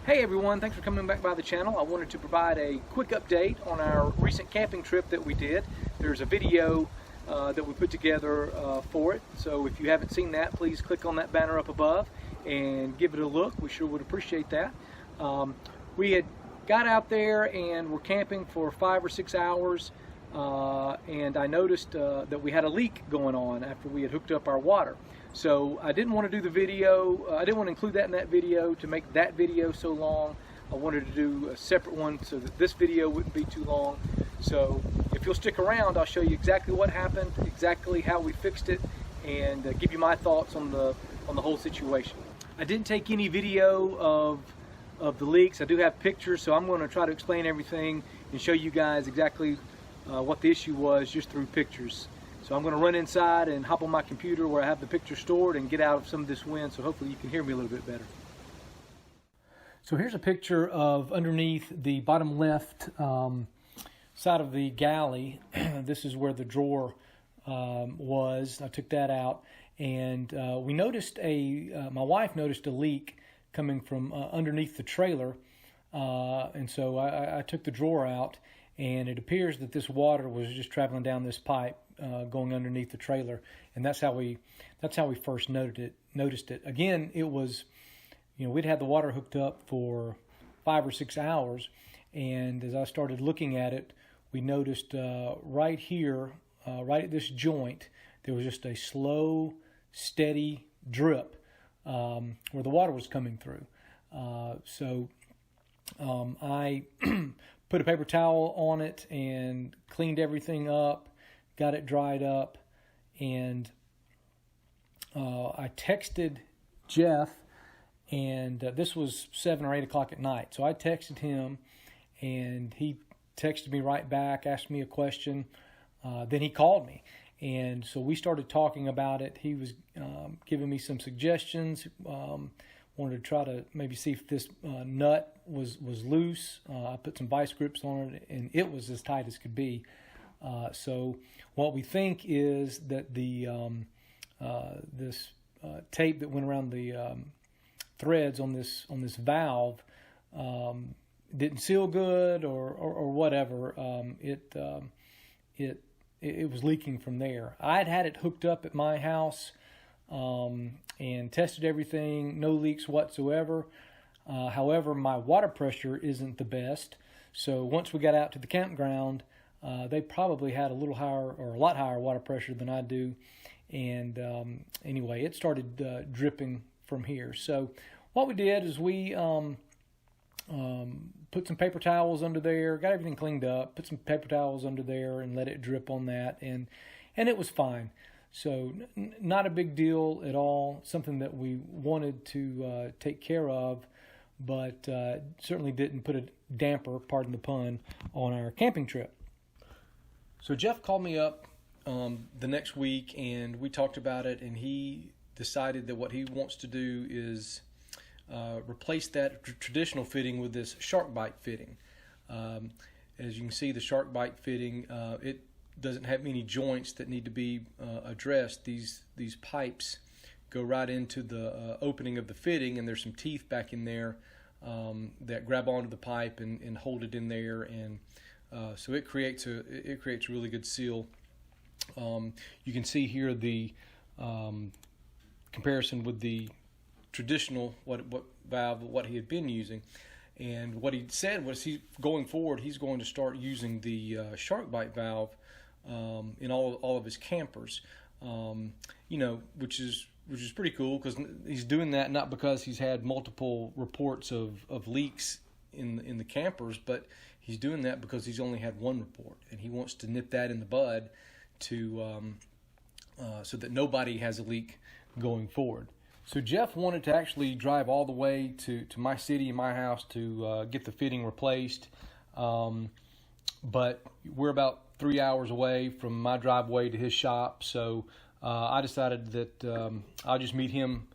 Hey everyone, thanks for coming back by the channel. I wanted to provide a quick update on our recent camping trip that we did. There's a video that we put together for it, so if you haven't seen that, please click on that banner up above and give it a look. We sure would appreciate that. We had got out there and were camping for 5 or 6 hours, and I noticed that we had a leak going on after we had hooked up our water. So I didn't want to do the video, I didn't want to include that in that video to make that video so long. I wanted to do a separate one so that this video wouldn't be too long. So if you'll stick around, I'll show you exactly what happened, exactly how we fixed it, and give you my thoughts on the whole situation. I didn't take any video of the leaks. I do have pictures, so I'm going to try to explain everything and show you guys exactly what the issue was just through pictures. So I'm going to run inside and hop on my computer where I have the picture stored and get out of some of this wind, so hopefully you can hear me a little bit better. So here's a picture of underneath the bottom left side of the galley. This is where the drawer was. I took that out, and we noticed my wife noticed a leak coming from underneath the trailer, and so I took the drawer out, and it appears that this water was just traveling down this pipe going underneath the trailer, and that's how we first noticed it. Again, it was, we'd had the water hooked up for 5 or 6 hours, and as I started looking at it, we noticed right here, right at this joint, there was just a slow, steady drip where the water was coming through. So I put a paper towel on it and cleaned everything up, got it dried up, and I texted Jeff, and this was 7 or 8 o'clock at night. So I texted him, and he texted me right back, asked me a question. Then he called me, and so we started talking about it. He was giving me some suggestions. Wanted to try to maybe see if this nut was loose. I put some vice grips on it, and it was as tight as could be. So what we think is that the this tape that went around the threads on this valve didn't seal good, or whatever. It was leaking from there. I'd had it hooked up at my house and tested everything, no leaks whatsoever. However, my water pressure isn't the best. So once we got out to the campground, they probably had a little higher, or a lot higher water pressure than I do. And anyway, it started dripping from here. So what we did is we put some paper towels under there, got everything cleaned up, put some paper towels under there and let it drip on that, and it was fine. So not a big deal at all, something that we wanted to take care of, but certainly didn't put a damper, pardon the pun, on our camping trip. So Jeff called me up the next week, and we talked about it, and he decided that what he wants to do is replace that traditional fitting with this shark bite fitting. As you can see, the shark bite fitting, it doesn't have any joints that need to be addressed. These pipes go right into the opening of the fitting, and there's some teeth back in there that grab onto the pipe and hold it in there, and so it creates a really good seal. You can see here the comparison with the traditional what valve, what he had been using, and what he said was going forward he's going to start using the shark bite valve in all of his campers, which is pretty cool, because he's doing that not because he's had multiple reports of leaks in the campers, but he's doing that because he's only had one report, and he wants to nip that in the bud to so that nobody has a leak going forward. So Jeff wanted to actually drive all the way to my city and my house to get the fitting replaced, but we're about 3 hours away from my driveway to his shop, so I decided that I'll just meet him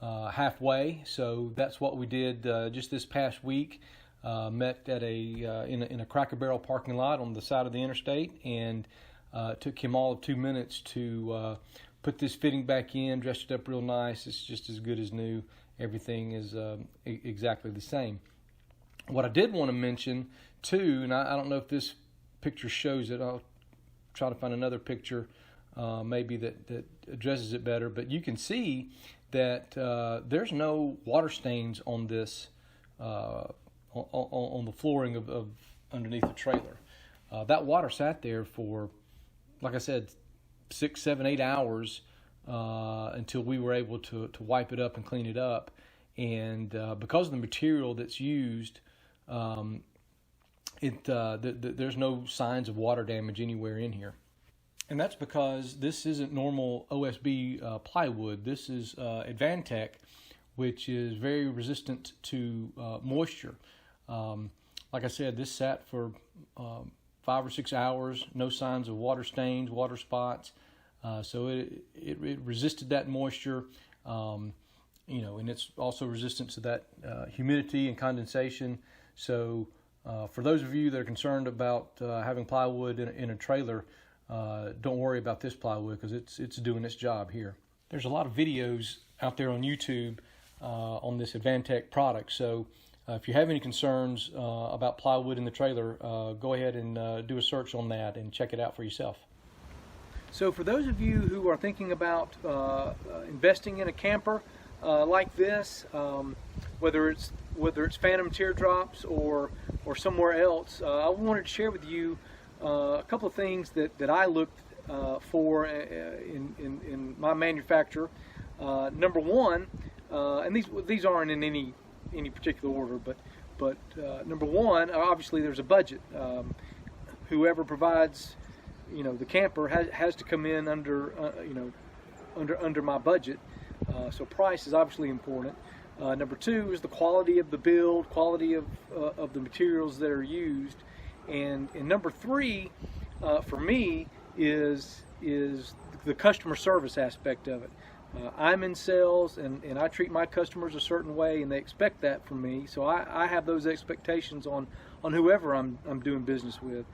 halfway. So that's what we did just this past week. Met at in a Cracker Barrel parking lot on the side of the interstate, and it took him all of 2 minutes to put this fitting back in, dressed it up real nice. It's just as good as new. Everything is exactly the same. What I did want to mention too, and I don't know if this picture shows it. I'll try to find another picture maybe that addresses it better. But you can see that there's no water stains on this on the flooring of underneath the trailer. That water sat there for, like I said, 6, 7, 8 hours until we were able to wipe it up and clean it up. And because of the material that's used, there's no signs of water damage anywhere in here. And that's because this isn't normal OSB plywood. This is Advantek, which is very resistant to moisture. Like I said, this sat for 5 or 6 hours, no signs of water stains, water spots. So it resisted that moisture, and it's also resistant to that humidity and condensation. So for those of you that are concerned about having plywood in a trailer, don't worry about this plywood because it's doing its job here. There's a lot of videos out there on YouTube on this Advantek product. So if you have any concerns about plywood in the trailer, go ahead and do a search on that and check it out for yourself. So for those of you who are thinking about investing in a camper like this, whether it's Fantom Teardrops or somewhere else, I wanted to share with you a couple of things that I looked for in my manufacturer. Number one, and these aren't in any particular order, but number one, obviously there's a budget. Whoever provides the camper has to come in under my budget, so price is obviously important. Number two is the quality of the build, quality of the materials that are used, and number three for me is the customer service aspect of it. I'm in sales, and I treat my customers a certain way, and they expect that from me. So I have those expectations on whoever I'm doing business with.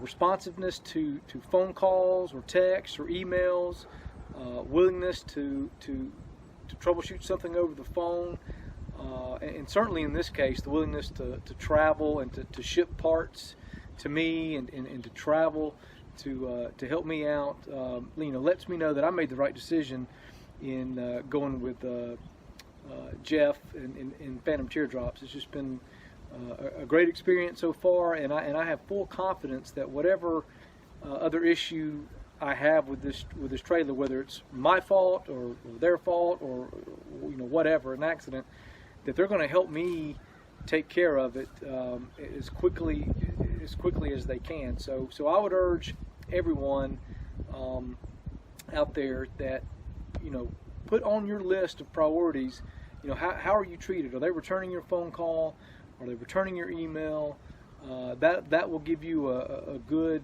Responsiveness to phone calls or texts or emails, willingness to troubleshoot something over the phone, and certainly in this case, the willingness to travel and to ship parts to me and to travel to help me out, lets me know that I made the right decision in going with Jeff and Fantom Teardrops. It's just been a great experience so far, and I have full confidence that whatever other issue I have with this trailer, whether it's my fault or their fault or whatever, an accident, that they're going to help me take care of it as quickly as they can. So I would urge everyone out there that put on your list of priorities. How are you treated? Are they returning your phone call? Are they returning your email? That will give you a good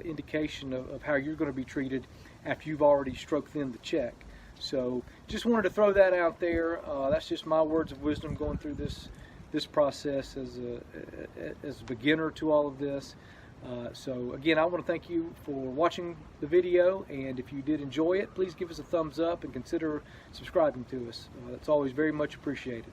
indication of how you're going to be treated after you've already stroked in the check. So just wanted to throw that out there. That's just my words of wisdom going through this process as a beginner to all of this. So again, I want to thank you for watching the video, and if you did enjoy it, please give us a thumbs up and consider subscribing to us. That's always very much appreciated.